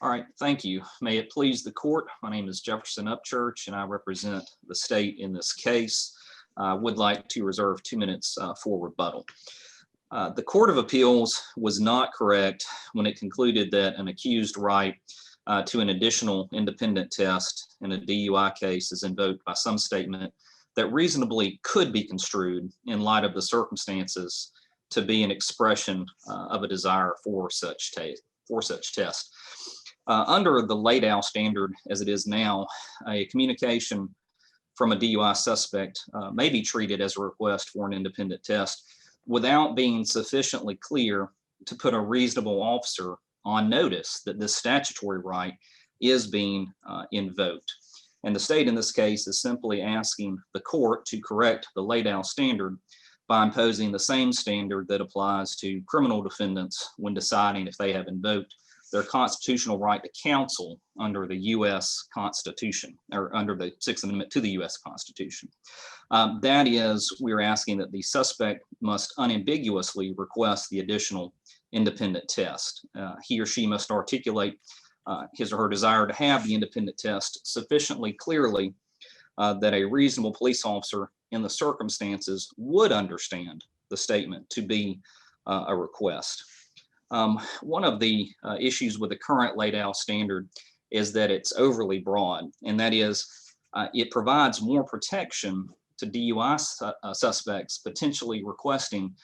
All right, thank you. May it please the court. My name is Jefferson Upchurch and I represent the state in this case. I would like to reserve 2 minutes for rebuttal. The Court of Appeals was not correct when it concluded that an accused right to an additional independent test in a DUI case is invoked by some statement that reasonably could be construed in light of the circumstances to be an expression of a desire for such test. Under the laid out standard as it is now, a communication from a DUI suspect may be treated as a request for an independent test without being sufficiently clear to put a reasonable officer on notice that this statutory right is being invoked. And the state in this case is simply asking the court to correct the laid out standard by imposing the same standard that applies to criminal defendants when deciding if they have invoked their constitutional right to counsel under the U.S. Constitution, or under the Sixth Amendment to the U.S. Constitution. That is, we're asking that the suspect must unambiguously request the additional independent test. He or she must articulate his or her desire to have the independent test sufficiently clearly that a reasonable police officer in the circumstances would understand the statement to be a request. One of the issues with the current laid out standard is that it's overly broad, and that is it provides more protection to DUI suspects potentially requesting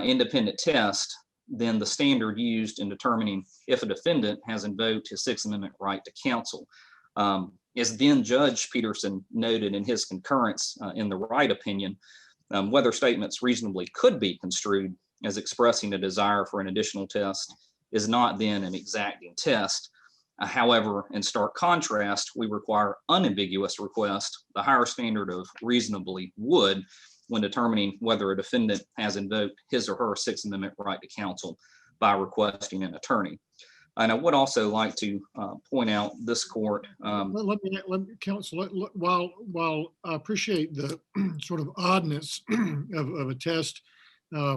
independent test than the standard used in determining if a defendant has invoked his Sixth Amendment right to counsel. As then Judge Peterson noted in his concurrence in the Wright opinion, whether statements reasonably could be construed as expressing a desire for an additional test is not then an exacting test. However, in stark contrast, we require unambiguous request, the higher standard of reasonably would, when determining whether a defendant has invoked his or her Sixth Amendment right to counsel by requesting an attorney. And I would also like to point out this court. Let me counsel, while I appreciate the sort of oddness of a test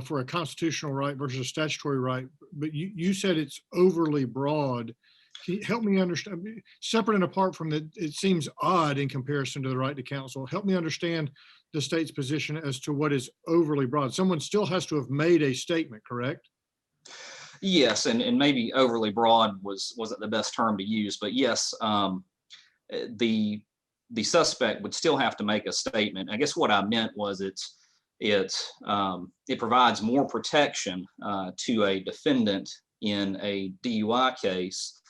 for a constitutional right versus a statutory right, but you said it's overly broad. Can you help me understand, separate and apart from that, it seems odd in comparison to the right to counsel. Help me understand the state's position as to what is overly broad. Someone still has to have made a statement, correct? Yes, and maybe overly broad wasn't the best term to use, but yes, the suspect would still have to make a statement. I guess what I meant was it provides more protection to a defendant in a DUI case,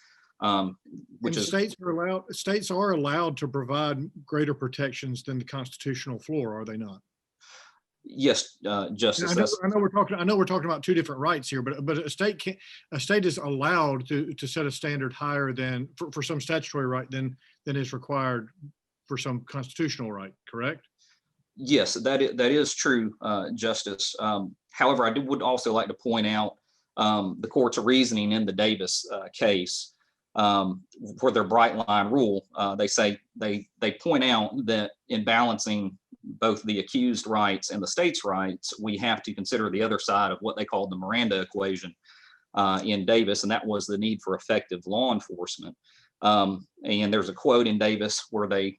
which is states are allowed to provide greater protections than the constitutional floor, are they not? Yes, Justice. I know we're talking about two different rights here, but a state is allowed to set a standard higher than for some statutory right than is required for some constitutional right, correct? Yes, that is true, Justice. However, I would also like to point out the court's reasoning in the Davis case for their bright line rule. They point out that in balancing both the accused rights and the state's rights, we have to consider the other side of what they called the Miranda equation in Davis, and that was the need for effective law enforcement. And there's a quote in Davis where they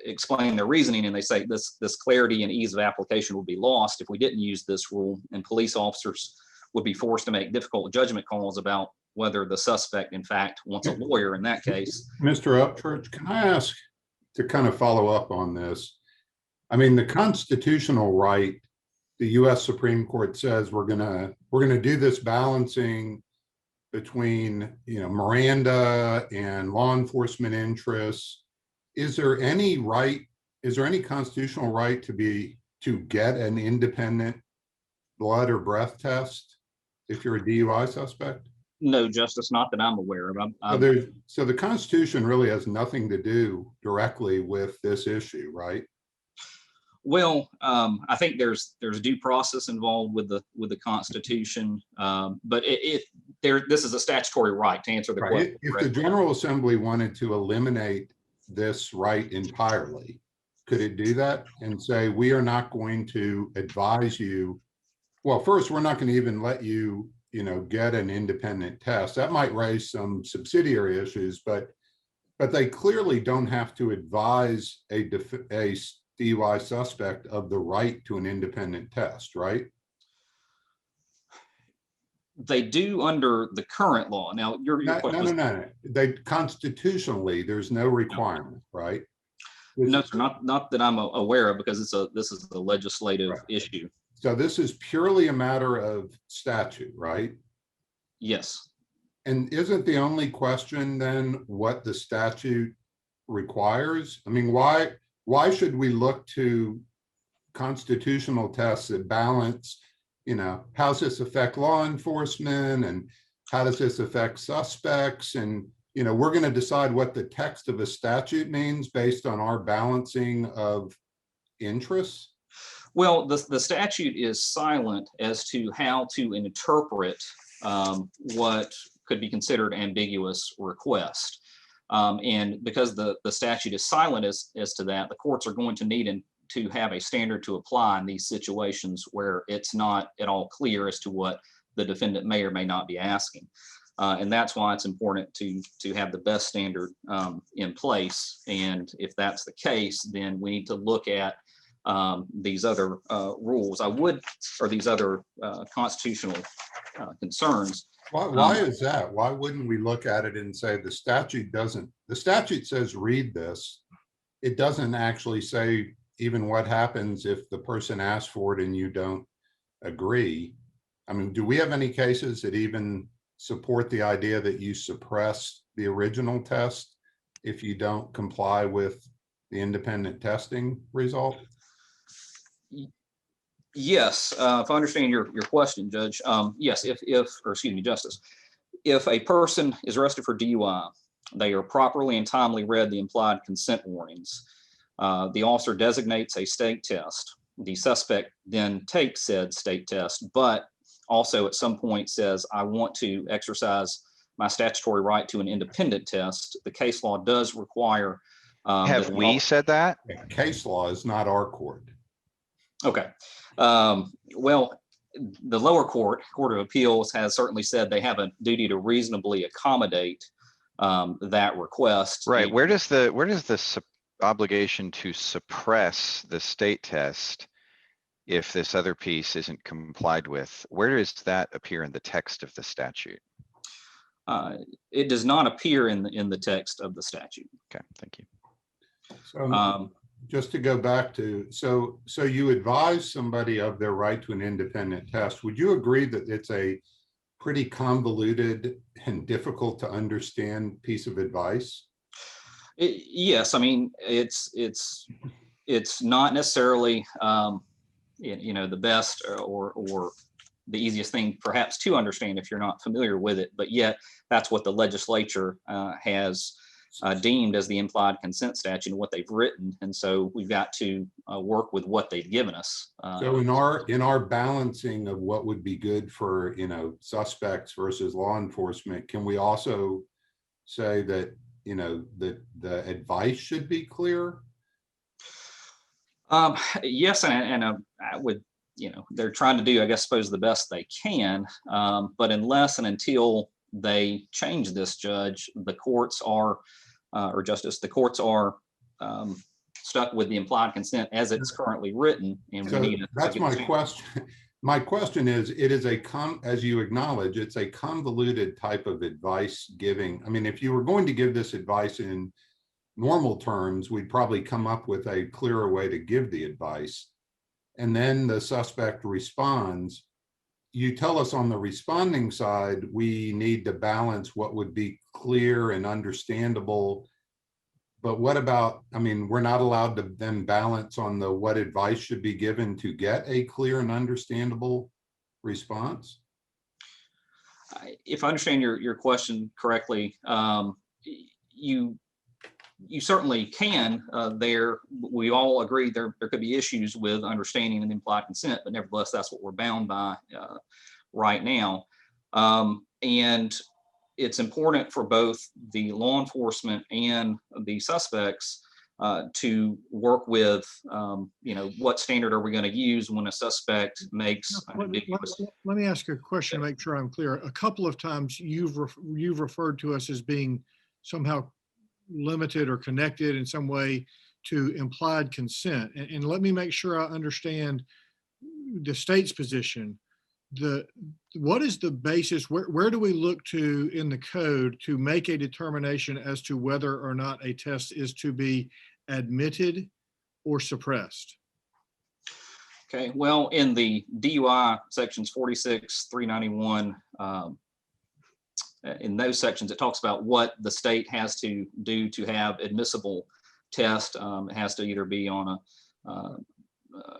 explain their reasoning, and they say this clarity and ease of application would be lost if we didn't use this rule, and police officers would be forced to make difficult judgment calls about whether the suspect, in fact, wants a lawyer in that case. Mr. Upchurch, can I ask to kind of follow up on this? I mean, the constitutional right, the U.S. Supreme Court says we're gonna do this balancing between, Miranda and law enforcement interests. Is there any constitutional right to get an independent blood or breath test if you're a DUI suspect? No, Justice, not that I'm aware of. So the Constitution really has nothing to do directly with this issue, right? Well, I think there's due process involved with the Constitution, but this is a statutory right to answer the question. If the General Assembly wanted to eliminate this right entirely, could it do that and say, we are not going to advise you? Well, first, we're not going to even let you get an independent test. That might raise some subsidiary issues, but they clearly don't have to advise a DUI suspect of the right to an independent test, right? They do under the current law. Now, your question was, No. They constitutionally, there's no requirement, right? no, sir, not that I'm aware of, because this is a legislative Right. issue. So this is purely a matter of statute, right? Yes. And isn't the only question then what the statute requires? I mean, why should we look to constitutional tests that balance, how does this affect law enforcement and how does this affect suspects? And, we're going to decide what the text of a statute means based on our balancing of interests. Well, the statute is silent as to how to interpret what could be considered ambiguous request. And because the statute is silent as to that, the courts are going to need to have a standard to apply in these situations where it's not at all clear as to what the defendant may or may not be asking. And that's why it's important to have the best standard in place. And if that's the case, then we need to look at these other rules. Or these other constitutional concerns. Why is that? Why wouldn't we look at it and say the statute says read this. It doesn't actually say even what happens if the person asks for it and you don't agree. I mean, do we have any cases that even support the idea that you suppress the original test if you don't comply with the independent testing result? Yes, if I understand your question, Judge, yes, Justice, if a person is arrested for DUI, they are properly and timely read the implied consent warnings. The officer designates a state test. The suspect then takes said state test, but also at some point says, I want to exercise my statutory right to an independent test. The case law does require. Have we said that? Case law is not our court. Okay. Well, the lower court, Court of Appeals, has certainly said they have a duty to reasonably accommodate that request. Right. Where does the obligation to suppress the state test, if this other piece isn't complied with, where does that appear in the text of the statute? It does not appear in the text of the statute. Okay, thank you. So just to go back to, so you advise somebody of their right to an independent test. Would you agree that it's a pretty convoluted and difficult to understand piece of advice? Yes, I mean, it's not necessarily the best or the easiest thing perhaps to understand if you're not familiar with it, but yet that's what the legislature has deemed as the implied consent statute and what they've written. And so we've got to work with what they've given us. So in our balancing of what would be good for, suspects versus law enforcement, can we also say that, that the advice should be clear? Yes, and I would, they're trying to do, I suppose, the best they can. But unless and until they change this, Judge, the courts are, or Justice, the courts are stuck with the implied consent as it's currently written. And so we need that's my question. My question is, it is as you acknowledge, it's a convoluted type of advice giving. I mean, if you were going to give this advice in normal terms, we'd probably come up with a clearer way to give the advice. And then the suspect responds. You tell us on the responding side, we need to balance what would be clear and understandable. But what about, I mean, we're not allowed to then balance on what advice should be given to get a clear and understandable response? If I understand your question correctly, you certainly can. We all agree there could be issues with understanding and implied consent, but nevertheless, that's what we're bound by right now. And it's important for both the law enforcement and the suspects to work with, what standard are we going to use when a suspect makes an ambiguous. Let me ask you a question to make sure I'm clear. A couple of times you've referred to us as being somehow limited or connected in some way to implied consent. And let me make sure I understand the state's position. What is the basis? Where do we look to in the code to make a determination as to whether or not a test is to be admitted or suppressed? Okay, well, in the DUI sections 46, 391, in those sections, it talks about what the state has to do to have admissible test. It has to either be on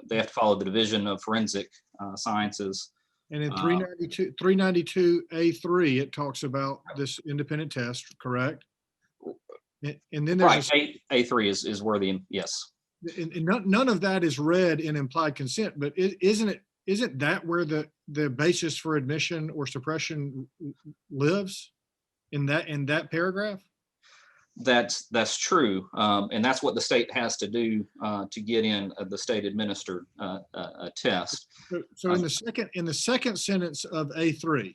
they have to follow the Division of Forensic Sciences. And in 392A3, it talks about this independent test, correct? And then there's right, A3 is where yes. And none of that is read in implied consent, but isn't that where the basis for admission or suppression lives in that paragraph? That's true, and that's what the state has to do to get in the state administered test. So in the second sentence of A3,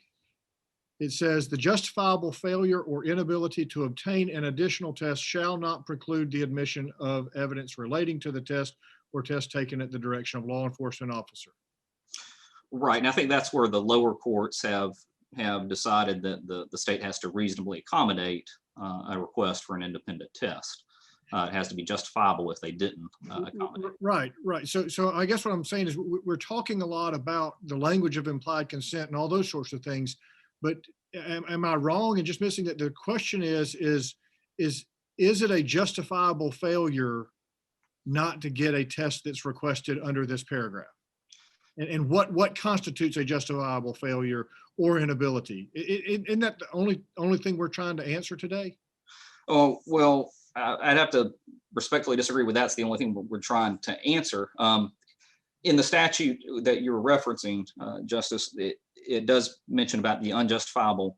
it says the justifiable failure or inability to obtain an additional test shall not preclude the admission of evidence relating to the test or test taken at the direction of law enforcement officer. Right, and I think that's where the lower courts have decided that the state has to reasonably accommodate a request for an independent test. It has to be justifiable if they didn't accommodate. Right. So I guess what I'm saying is we're talking a lot about the language of implied consent and all those sorts of things, but am I wrong in just missing that the question is it a justifiable failure not to get a test that's requested under this paragraph? And what constitutes a justifiable failure or inability? Isn't that the only thing we're trying to answer today? Oh, well, I'd have to respectfully disagree with that's the only thing we're trying to answer. In the statute that you're referencing, Justice, it does mention about the unjustifiable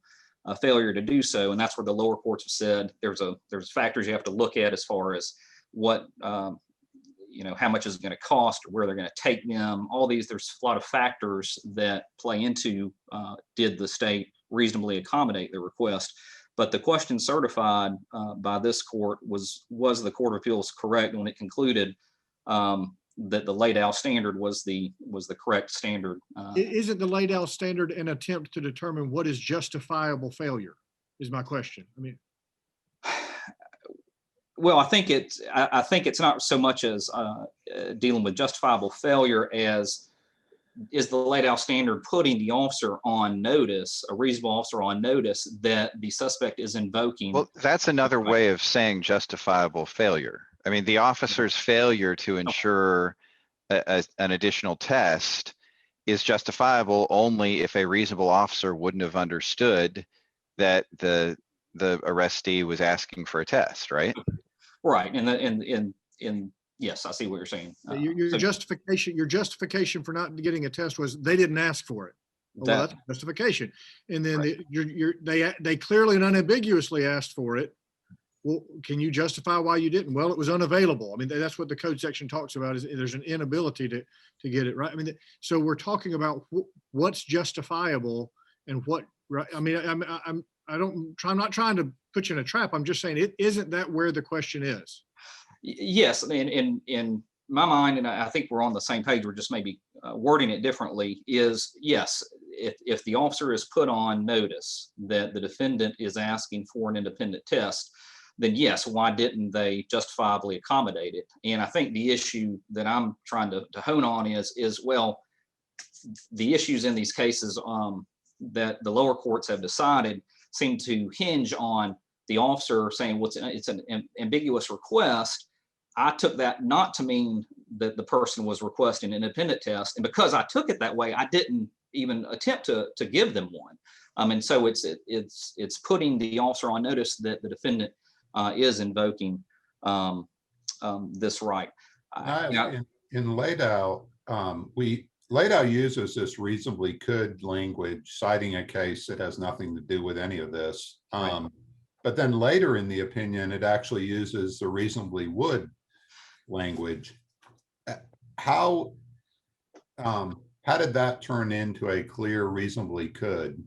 failure to do so, and that's where the lower courts have said there's factors you have to look at as far as what how much is it going to cost, or where they're going to take them. All these, there's a lot of factors that play into did the state reasonably accommodate the request. But the question certified by this court was the Court of Appeals correct when it concluded that the Laidlaw standard was the correct standard. Isn't the Laidlaw standard an attempt to determine what is justifiable failure? Is my question. I mean, well, I think it's not so much as dealing with justifiable failure as is the Laidlaw standard putting the officer on notice, a reasonable officer on notice, that the suspect is invoking. Well, that's another way of saying justifiable failure. I mean, the officer's failure to ensure an additional test is justifiable only if a reasonable officer wouldn't have understood that the arrestee was asking for a test, right? Right, and yes, I see what you're saying. Your justification for not getting a test was they didn't ask for it. Well, that's justification. And then right. They clearly and unambiguously asked for it. Well, can you justify why you didn't? Well, it was unavailable. I mean, that's what the code section talks about, is there's an inability to get it right. I mean, so we're talking about what's justifiable and what, right? I mean, I'm not trying to put you in a trap. I'm just saying, isn't that where the question is? Yes, I mean, in my mind, and I think we're on the same page, we're just maybe wording it differently, is yes, if the officer is put on notice that the defendant is asking for an independent test, then yes, why didn't they justifiably accommodate it? And I think the issue that I'm trying to hone on is well, the issues in these cases that the lower courts have decided seem to hinge on the officer saying, it's an ambiguous request. I took that not to mean that the person was requesting an independent test. And because I took it that way, I didn't even attempt to give them one. And so it's putting the officer on notice that the defendant is invoking this right. In Laidlaw, Laidlaw uses this reasonably could language, citing a case that has nothing to do with any of this. Right. But then later in the opinion, it actually uses the reasonably would language. How did that turn into a clear reasonably could?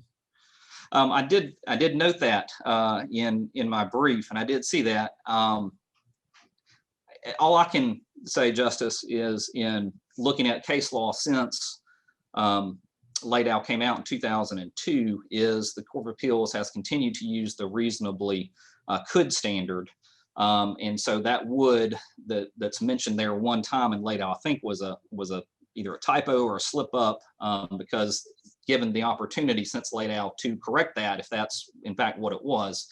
I did note that in my brief, and I did see that. All I can say, Justice, is in looking at case law since Laydau came out in 2002, is the Court of Appeals has continued to use the reasonably could standard. And so that would that's mentioned there one time in Laydau, I think was either a typo or a slip up, because given the opportunity since Laydau to correct that, if that's in fact what it was,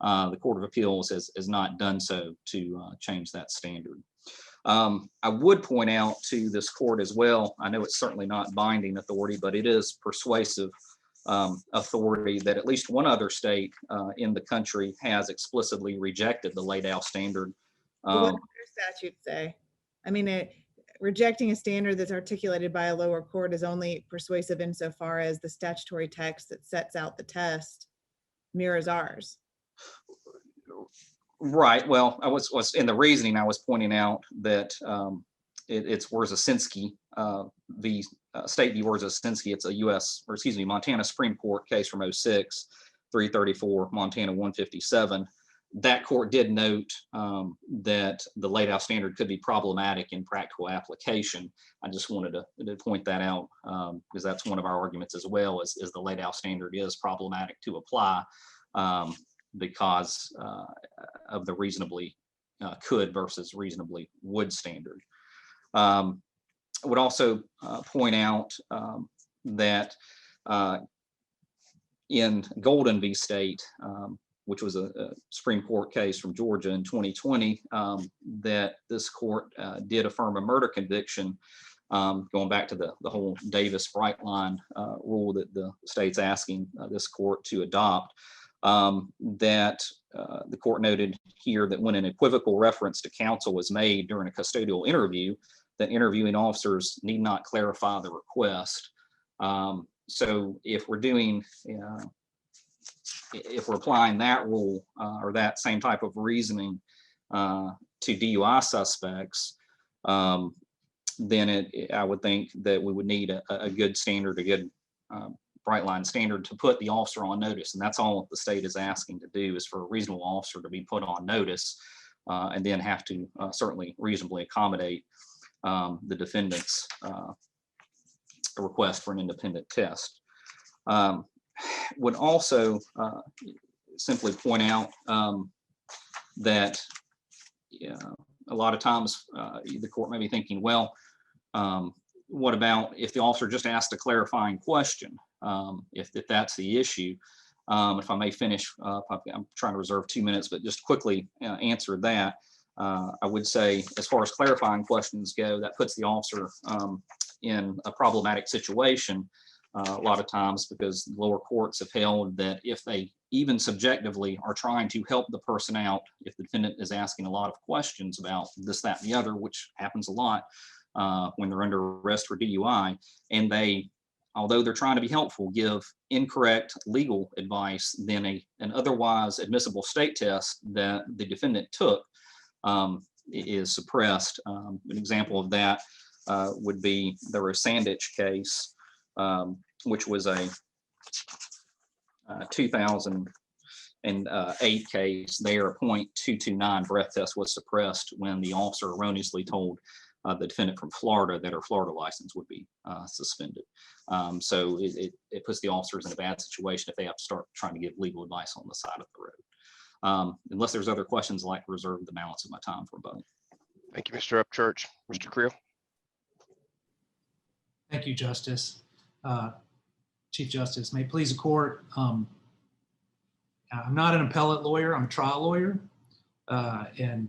the Court of Appeals has not done so to change that standard. I would point out to this court as well, I know it's certainly not binding authority, but it is persuasive authority that at least one other state in the country has explicitly rejected the Laydau standard. What does your statute say? I mean, rejecting a standard that's articulated by a lower court is only persuasive insofar as the statutory text that sets out the test mirrors ours. Right. Well, I was in the reasoning, I was pointing out that it's Wierzysinski v. State v. Wierzysinski. It's a U.S. or excuse me, Montana Supreme Court case from 06, 334, Montana 157. That court did note that the Laydau standard could be problematic in practical application. I just wanted to point that out because that's one of our arguments as well, is the Laydau standard is problematic to apply because of the reasonably could versus reasonably would standard. I would also point out that in Golden v. State, which was a Supreme Court case from Georgia in 2020, that this court did affirm a murder conviction, going back to the whole Davis bright line rule that the state's asking this court to adopt, that the court noted here that when an equivocal reference to counsel was made during a custodial interview, that interviewing officers need not clarify the request. So if we're doing, if we're applying that rule or that same type of reasoning to DUI suspects, then I would think that we would need a good standard, a good bright line standard to put the officer on notice. And that's all the state is asking to do, is for a reasonable officer to be put on notice and then have to certainly reasonably accommodate the defendant's request for an independent test. Would also simply point out that a lot of times the court may be thinking, well, what about if the officer just asked a clarifying question? If that's the issue, if I may finish, I'm trying to reserve 2 minutes, but just quickly answer that. I would say, as far as clarifying questions go, that puts the officer in a problematic situation a lot of times, because lower courts have held that if they even subjectively are trying to help the person out, if the defendant is asking a lot of questions about this, that, and the other, which happens a lot when they're under arrest for DUI, and they, although they're trying to be helpful, give incorrect legal advice, then an otherwise admissible state test that the defendant took is suppressed. An example of that would be the Sandich case, which was a 2008 case. There, a .229 breath test was suppressed when the officer erroneously told the defendant from Florida that her Florida license would be suspended. So it puts the officers in a bad situation if they have to start trying to give legal advice on the side of the road. Unless there's other questions, I'd like to reserve the balance of my time for both. Thank you, Mr. Upchurch. Mr. Creal. Thank you, Justice. Chief Justice, may it please the court. I'm not an appellate lawyer, I'm a trial lawyer. And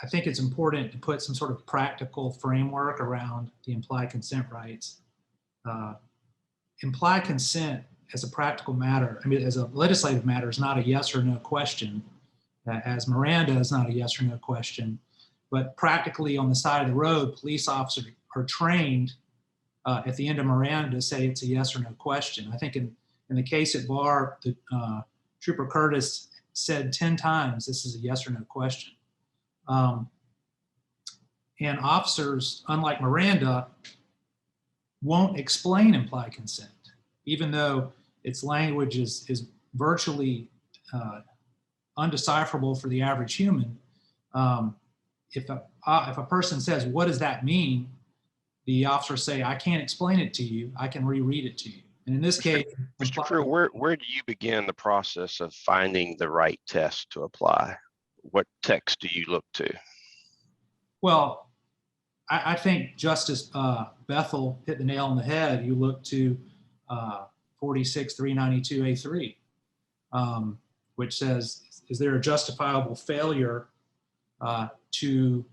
I think it's important to put some sort of practical framework around the implied consent rights. Implied consent as a practical matter, I mean, as a legislative matter, is not a yes or no question, as Miranda is not a yes or no question, but practically on the side of the road, police officers are trained at the end of Miranda to say it's a yes or no question. I think in the case at bar, Trooper Curtis said 10 times, this is a yes or no question. And officers, unlike Miranda, won't explain implied consent, even though its language is virtually undecipherable for the average human. If a person says, what does that mean? The officer say, I can't explain it to you. I can reread it to you. And in this case, Mr. Creal, where do you begin the process of finding the right test to apply? What text do you look to? well, I think Justice Bethel hit the nail on the head. You look to 46-392-A3, which says, is there a justifiable failure to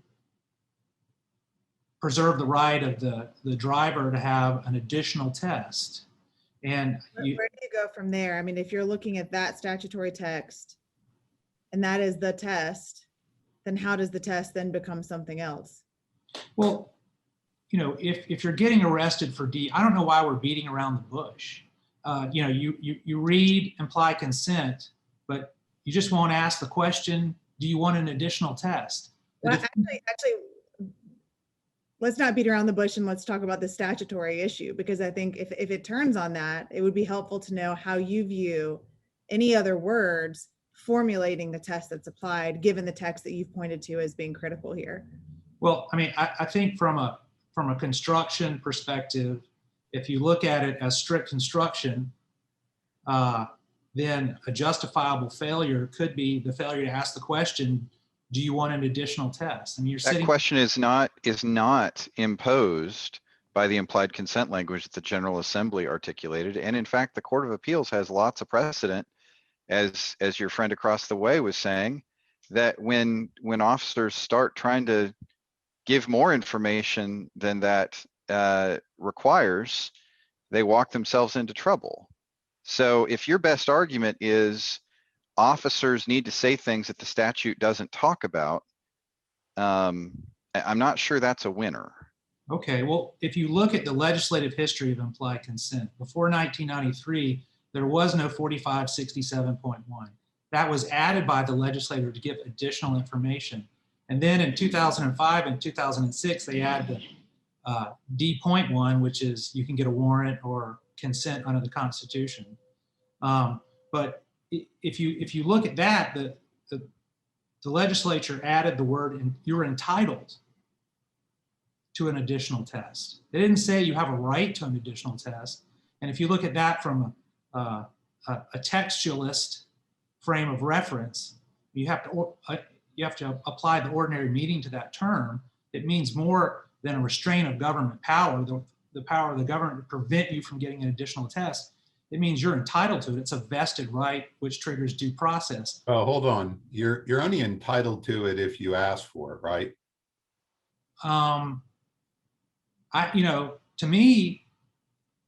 preserve the right of the driver to have an additional test? And Where do you go from there? I mean, if you're looking at that statutory text and that is the test, then how does the test then become something else? well, if you're getting arrested for I don't know why we're beating around the bush. You read implied consent, but you just won't ask the question, do you want an additional test? Well, actually, let's not beat around the bush and let's talk about the statutory issue, because I think if it turns on that, it would be helpful to know how you view any other words formulating the test that's applied, given the text that you've pointed to as being critical here. Well, I mean, I think from a construction perspective, if you look at it as strict construction, then a justifiable failure could be the failure to ask the question, do you want an additional test? I mean, That question is not imposed by the implied consent language that the General Assembly articulated. And in fact, the Court of Appeals has lots of precedent, as your friend across the way was saying, that when officers start trying to give more information than that requires, they walk themselves into trouble. So if your best argument is officers need to say things that the statute doesn't talk about, I'm not sure that's a winner. Okay, well, if you look at the legislative history of implied consent, before 1993, there was no 4567.1. That was added by the legislator to give additional information. And then in 2005 and 2006, they added the D.1, which is you can get a warrant or consent under the Constitution. But if you look at that, the legislature added the word, and you're entitled to an additional test. They didn't say you have a right to an additional test. And if you look at that from a textualist frame of reference, you have to apply the ordinary meaning to that term. It means more than a restraint of government power, the power of the government to prevent you from getting an additional test. It means you're entitled to it. It's a vested right, which triggers due process. Oh, hold on. You're only entitled to it if you ask for it, right? To me,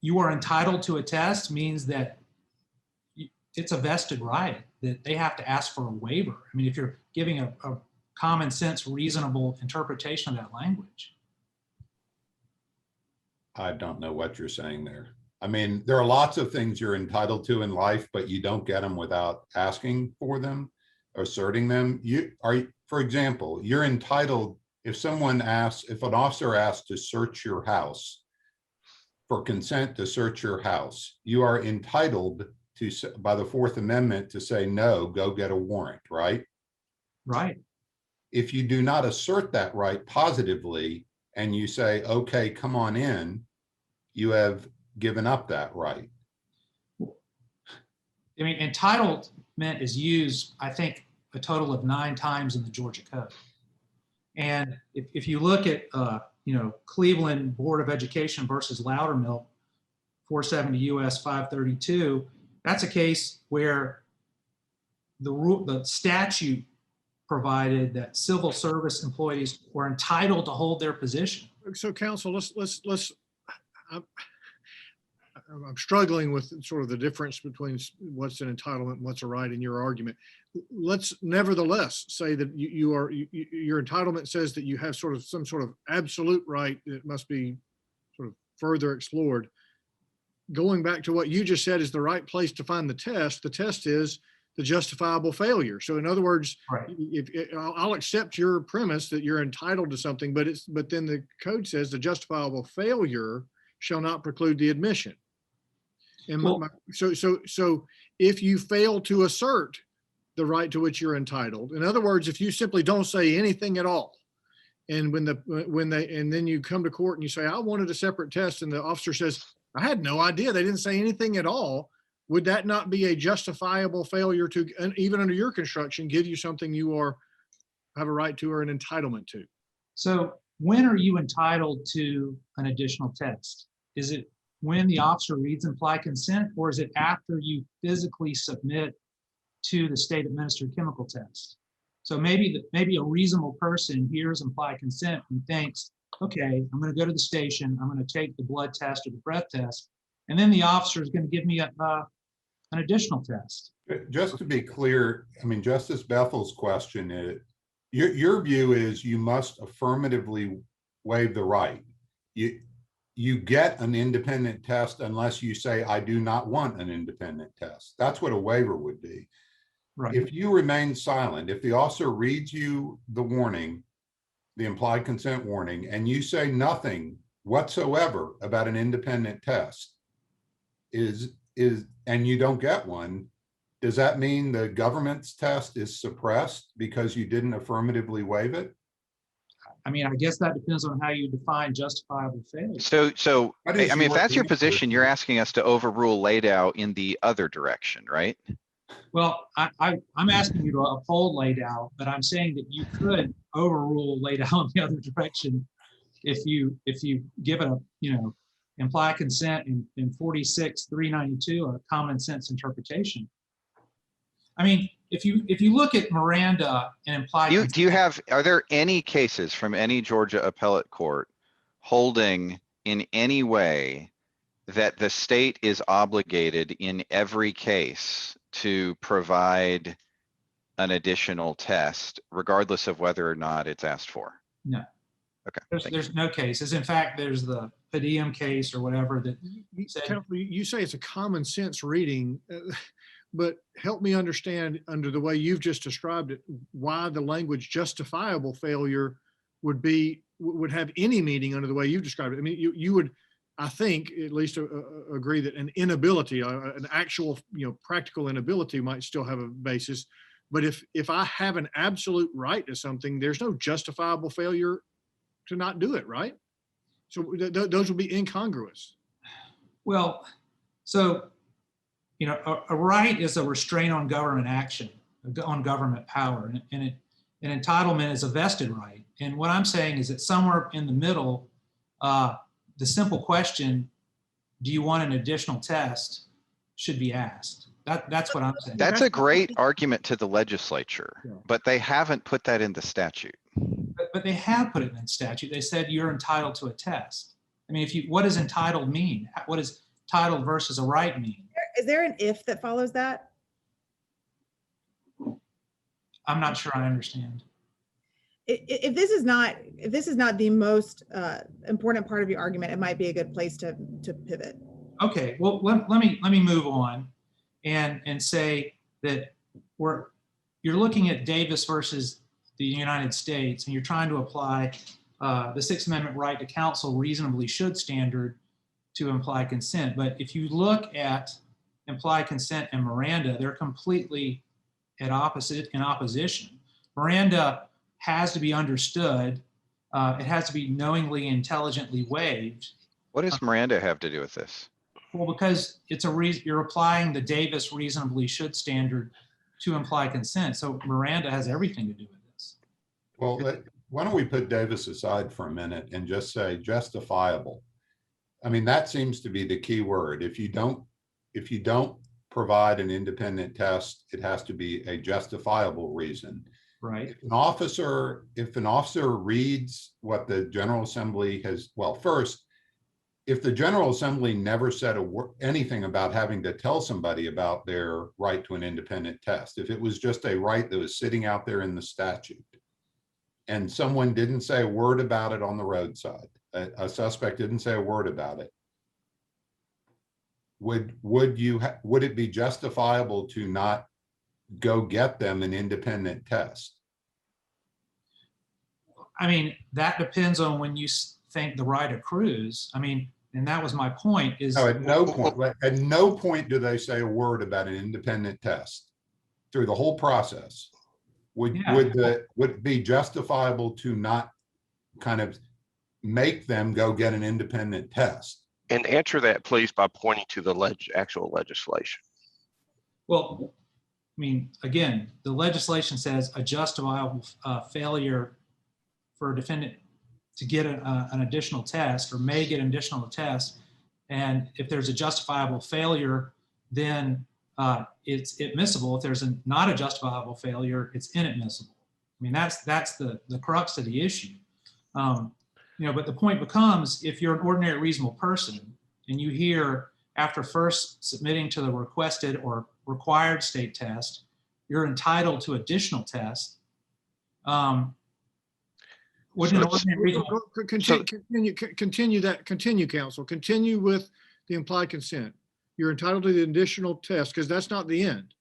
you are entitled to a test means that it's a vested right, that they have to ask for a waiver. I mean, if you're giving a common sense, reasonable interpretation of that language. I don't know what you're saying there. I mean, there are lots of things you're entitled to in life, but you don't get them without asking for them, asserting them. For example, you're entitled, if an officer asks to search your house, for consent to search your house, you are entitled to, by the Fourth Amendment, to say, no, go get a warrant, right? Right. If you do not assert that right positively and you say, okay, come on in, you have given up that right. I mean, entitlement is used, I think, a total of 9 times in the Georgia Code. And if you look at, Cleveland Board of Education versus Loudermilk, 470 U.S. 532, that's a case where the statute provided that civil service employees were entitled to hold their position. So counsel, I'm struggling with sort of the difference between what's an entitlement and what's a right in your argument. Let's nevertheless say that your entitlement says that you have some sort of absolute right that must be sort of further explored. Going back to what you just said is the right place to find the test. The test is, the justifiable failure. So in other words, Right. I'll accept your premise that you're entitled to something, but then the code says the justifiable failure shall not preclude the admission. And Well- so if you fail to assert the right to which you're entitled, in other words, if you simply don't say anything at all, and and then you come to court and you say, I wanted a separate test, and the officer says, I had no idea, they didn't say anything at all, would that not be a justifiable failure to, and even under your construction, give you something you have a right to or an entitlement to? So when are you entitled to an additional test? Is it when the officer reads implied consent, or is it after you physically submit to the state administered chemical test? So maybe a reasonable person hears implied consent and thinks, okay, I'm going to go to the station, I'm going to take the blood test or the breath test, and then the officer is going to give me an additional test. Just to be clear, I mean, Justice Bethel's question is, your view is you must affirmatively waive the right. You get an independent test unless you say, I do not want an independent test. That's what a waiver would be. Right. If you remain silent, if the officer reads you the warning, the implied consent warning, and you say nothing whatsoever about an independent test, and you don't get one, does that mean the government's test is suppressed because you didn't affirmatively waive it? I mean, I guess that depends on how you define justifiable failure. So, That is I mean, if your that's your answer. position, you're asking us to overrule Ladau in the other direction, right? Well, I'm asking you to uphold Ladau, but I'm saying that you could overrule Ladau in the other direction if you give it a, implied consent in 46-392, a common sense interpretation. I mean, if you look at Miranda and implied Are there any cases from any Georgia appellate court holding in any way that the state is obligated in every case to provide an additional test, regardless of whether or not it's asked for? No. Okay. There's no cases. In fact, there's the Padium case or whatever that said, You say it's a common sense reading, but help me understand, under the way you've just described it, why the language justifiable failure would have any meaning under the way you've described it. I mean, you would, I think, at least agree that an inability, an actual, practical inability might still have a basis. But if I have an absolute right to something, there's no justifiable failure to not do it, right? So those would be incongruous. well, so, a right is a restraint on government action, on government power, and an entitlement is a vested right. And what I'm saying is that somewhere in the middle, the simple question, do you want an additional test, should be asked. That's what I'm saying. That's a great argument to the legislature, Yeah. but they haven't put that in the statute. But they have put it in statute. They said you're entitled to a test. I mean, what does entitled mean? What does titled versus a right mean? Is there an if that follows that? I'm not sure I understand. If this is not the most important part of your argument, it might be a good place to pivot. Okay, well, let me move on and say that you're looking at Davis versus the United States, and you're trying to apply the Sixth Amendment right to counsel reasonably should standard to implied consent. But if you look at implied consent and Miranda, they're completely in opposition. Miranda has to be understood. It has to be knowingly, intelligently waived. What does Miranda have to do with this? Well, because you're applying the Davis reasonably should standard to implied consent. So Miranda has everything to do with this. Well, why don't we put Davis aside for a minute and just say justifiable? I mean, that seems to be the key word. If you don't provide an independent test, it has to be a justifiable reason. Right. If an officer reads what the General Assembly has, well, first, if the General Assembly never said anything about having to tell somebody about their right to an independent test, if it was just a right that was sitting out there in the statute, and someone didn't say a word about it on the roadside, a suspect didn't say a word about it, would it be justifiable to not go get them an independent test? I mean, that depends on when you think the right accrues. I mean, and that was my point is. No, at no point do they say a word about an independent test through the whole process. Would it be justifiable to not kind of make them go get an independent test? And answer that, please, by pointing to the actual legislation. Well, I mean, again, the legislation says a justifiable failure for a defendant to get an additional test or may get an additional test. And if there's a justifiable failure, then it's admissible. If there's not a justifiable failure, it's inadmissible. I mean, that's the crux of the issue. You know, but the point becomes, if you're an ordinary reasonable person and you hear after first submitting to the requested or required state test, you're entitled to additional tests. Wouldn't an ordinary reasonable Continue, counsel. Continue with the implied consent. You're entitled to the additional test because that's not the end.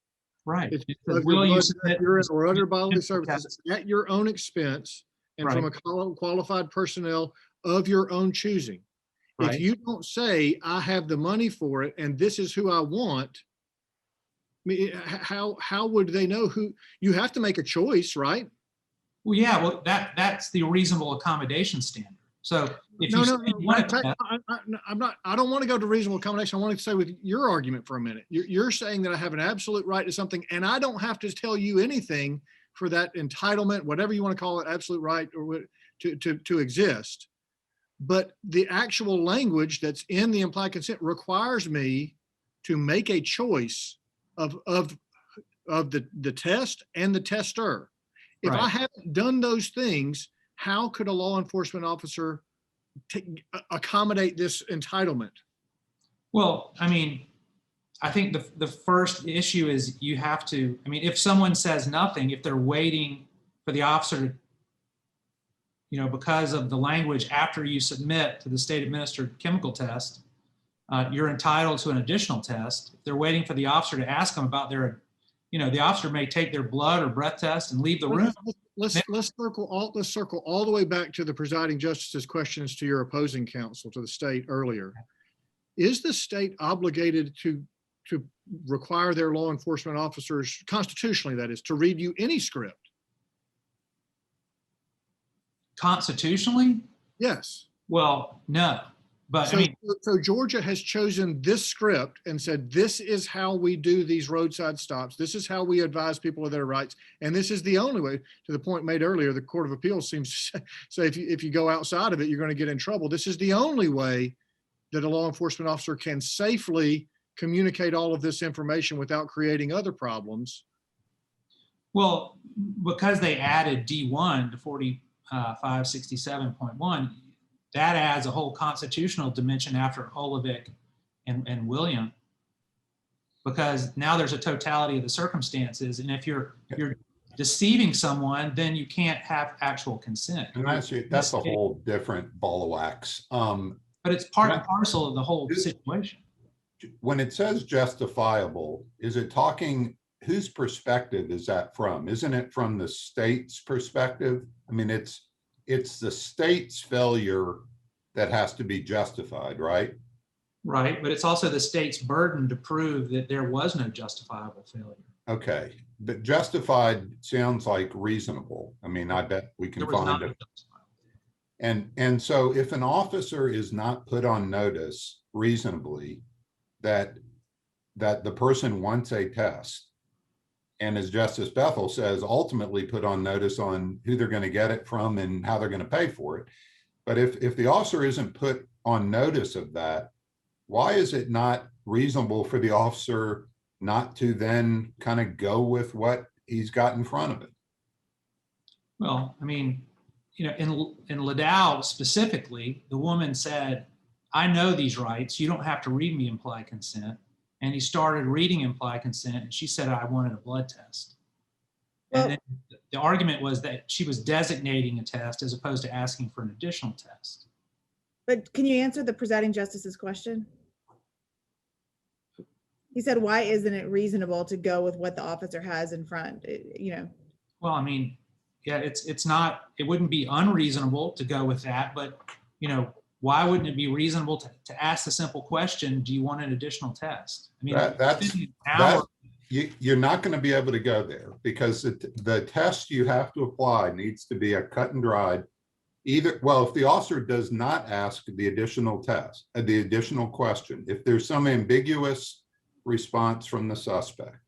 right? It's It of says, your will you blood, submit urine, or other bodily tests? services at your own expense and from a qualified personnel of your own choosing. Right. If you don't say, I have the money for it and this is who I want, I mean, how would they know who? You have to make a choice, right? Well, yeah, well, that's the reasonable accommodation standard. So if No, you no, say you want to, I don't want to go to reasonable accommodation. I want to stay with your argument for a minute. You're saying that I have an absolute right to something and I don't have to tell you anything for that entitlement, whatever you want to call it, absolute right or to exist. But the actual language that's in the implied consent requires me to make a choice of the test and the tester. If Right. I haven't done those things, how could a law enforcement officer accommodate this entitlement? well, I mean, I think the first issue is you have to, I mean, if someone says nothing, if they're waiting for the officer to, you know, because of the language after you submit to the state administered chemical test, you're entitled to an additional test. If they're waiting for the officer to ask them about their, you know, the officer may take their blood or breath test and leave the room. Let's circle all the way back to the presiding justice's questions to your opposing counsel, to the state earlier. Is the state obligated to require their law enforcement officers, constitutionally that is, to read you any script? Constitutionally? Yes. Well, no. But So, I mean, so Georgia has chosen this script and said, this is how we do these roadside stops. This is how we advise people of their rights. And this is the only way. To the point made earlier, the Court of Appeals seems to say if you go outside of it, you're going to get in trouble. This is the only way that a law enforcement officer can safely communicate all of this information without creating other problems. well, because they added D1 to 4567.1, that adds a whole constitutional dimension after Olivic and William, because now there's a totality of the circumstances. And if you're deceiving someone, then you can't have actual consent. And that's a whole different ball of wax. But it's part and parcel of the whole situation. When it says justifiable, is it talking, whose perspective is that from? Isn't it from the state's perspective? I mean, it's the state's failure that has to be justified, right? Right, but it's also the state's burden to prove that there was no justifiable failure. Okay, but justified sounds like reasonable. I mean, I bet we can There was find not it. a justifiable. And so if an officer is not put on notice reasonably that the person wants a test, and as Justice Bethel says, ultimately put on notice on who they're going to get it from and how they're going to pay for it. But if the officer isn't put on notice of that, why is it not reasonable for the officer not to then kind of go with what he's got in front of it? Well, I mean, you know, in Liddell specifically, the woman said, I know these rights. You don't have to read me implied consent. And he started reading implied consent, and she said, I wanted a blood test. Well, And then the argument was that she was designating a test as opposed to asking for an additional test. but can you answer the presiding justice's question? He said, why isn't it reasonable to go with what the officer has in front? You know, Well, I mean, yeah, it's not, it wouldn't be unreasonable to go with that, but, you know, why wouldn't it be reasonable to ask the simple question, do you want an additional test? I mean, That's you're not going to be able to go there, because the test you have to apply needs to be a cut and dried. Either, well, if the officer does not ask the additional test, the additional question, if there's some ambiguous response from the suspect,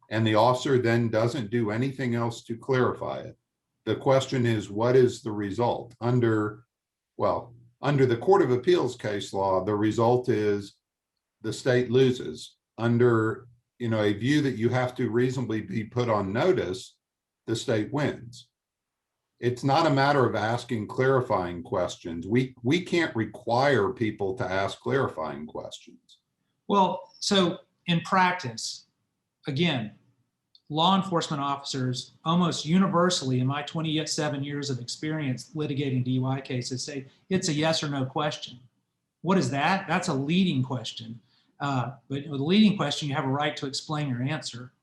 and the officer then doesn't do anything else to clarify it, the question is, what is the result? Under the Court of Appeals case law, the result is the state loses. Under, you know, a view that you have to reasonably be put on notice, the state wins. It's not a matter of asking clarifying questions. We can't require people to ask clarifying questions. well, so in practice, again, law enforcement officers almost universally in my 27 years of experience litigating DUI cases say it's a yes or no question. What is that? That's a leading question. But with a leading question, you have a right to explain your answer.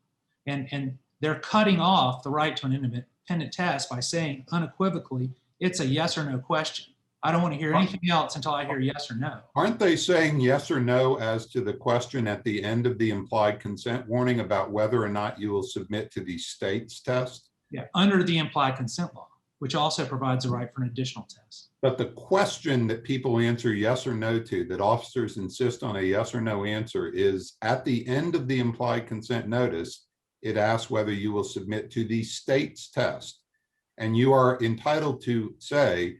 And they're cutting off the right to an independent test by saying unequivocally, it's a yes or no question. I don't want to hear anything else until I hear yes or no. Aren't they saying yes or no as to the question at the end of the implied consent warning about whether or not you will submit to the state's test? Yeah, under the implied consent law, which also provides a right for an additional test. But the question that people answer yes or no to, that officers insist on a yes or no answer, is at the end of the implied consent notice, it asks whether you will submit to the state's test. And you are entitled to say,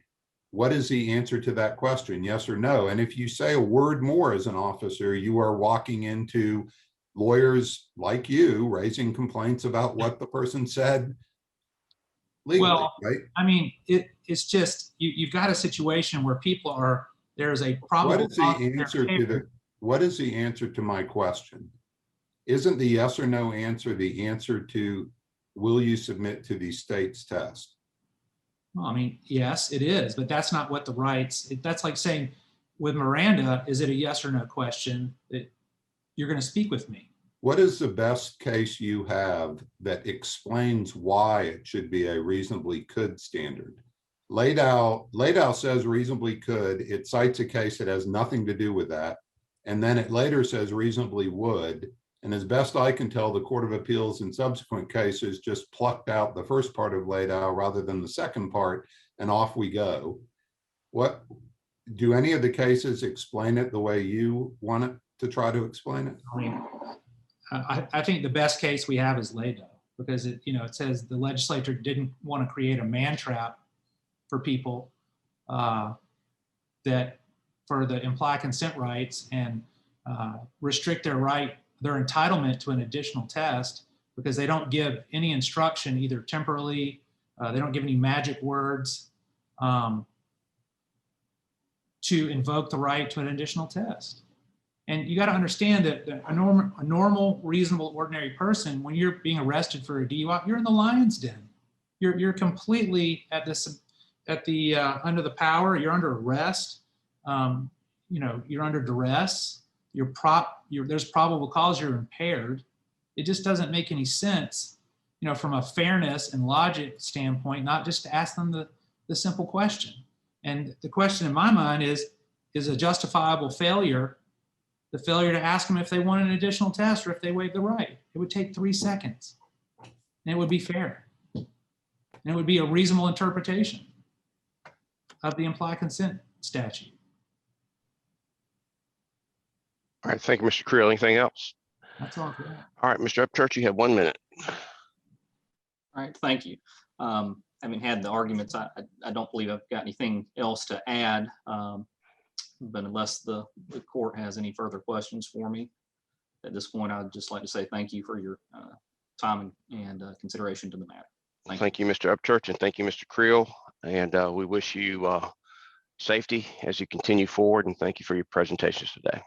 what is the answer to that question, yes or no? And if you say a word more as an officer, you are walking into lawyers like you raising complaints about what the person said legally, Well, right? I mean, it's just, you've got a situation where people are, there's a probable What is the answer to my question? Isn't the yes or no answer the answer to, will you submit to the state's test? Well, I mean, yes, it is, but that's not what the rights, that's like saying with Miranda, is it a yes or no question that you're going to speak with me? What is the best case you have that explains why it should be a reasonably could standard? Ladau says reasonably could. It cites a case that has nothing to do with that. And then it later says reasonably would. And as best I can tell, the Court of Appeals in subsequent cases just plucked out the first part of Ladau rather than the second part, and off we go. What do any of the cases explain it the way you want it to try to explain it? I mean, I think the best case we have is Ladau, because it, you know, it says the legislature didn't want to create a man trap for people that for the implied consent rights and restrict their right, their entitlement to an additional test, because they don't give any instruction either temporally, they don't give any magic words to invoke the right to an additional test. And you got to understand that a normal, reasonable, ordinary person, when you're being arrested for a DUI, you're in the lion's den. You're completely at the under the power. You're under arrest. You know, you're under duress. There's probable cause you're impaired. It just doesn't make any sense, you know, from a fairness and logic standpoint, not just to ask them the simple question. And the question in my mind is a justifiable failure, the failure to ask them if they want an additional test or if they waive the right. It would take 3 seconds and it would be fair. And it would be a reasonable interpretation of the implied consent statute. All right, thank you, Mr. Creal. Anything else? That's all. For that. All right, Mr. Upchurch, you have 1 minute. All right, thank you. Having had the arguments, I don't believe I've got anything else to add. But unless the court has any further questions for me at this point, I'd just like to say thank you for your time and consideration to the matter. Thank you, Mr. Upchurch, and thank you, Mr. Creal. And we wish you safety as you continue forward, and thank you for your presentations today.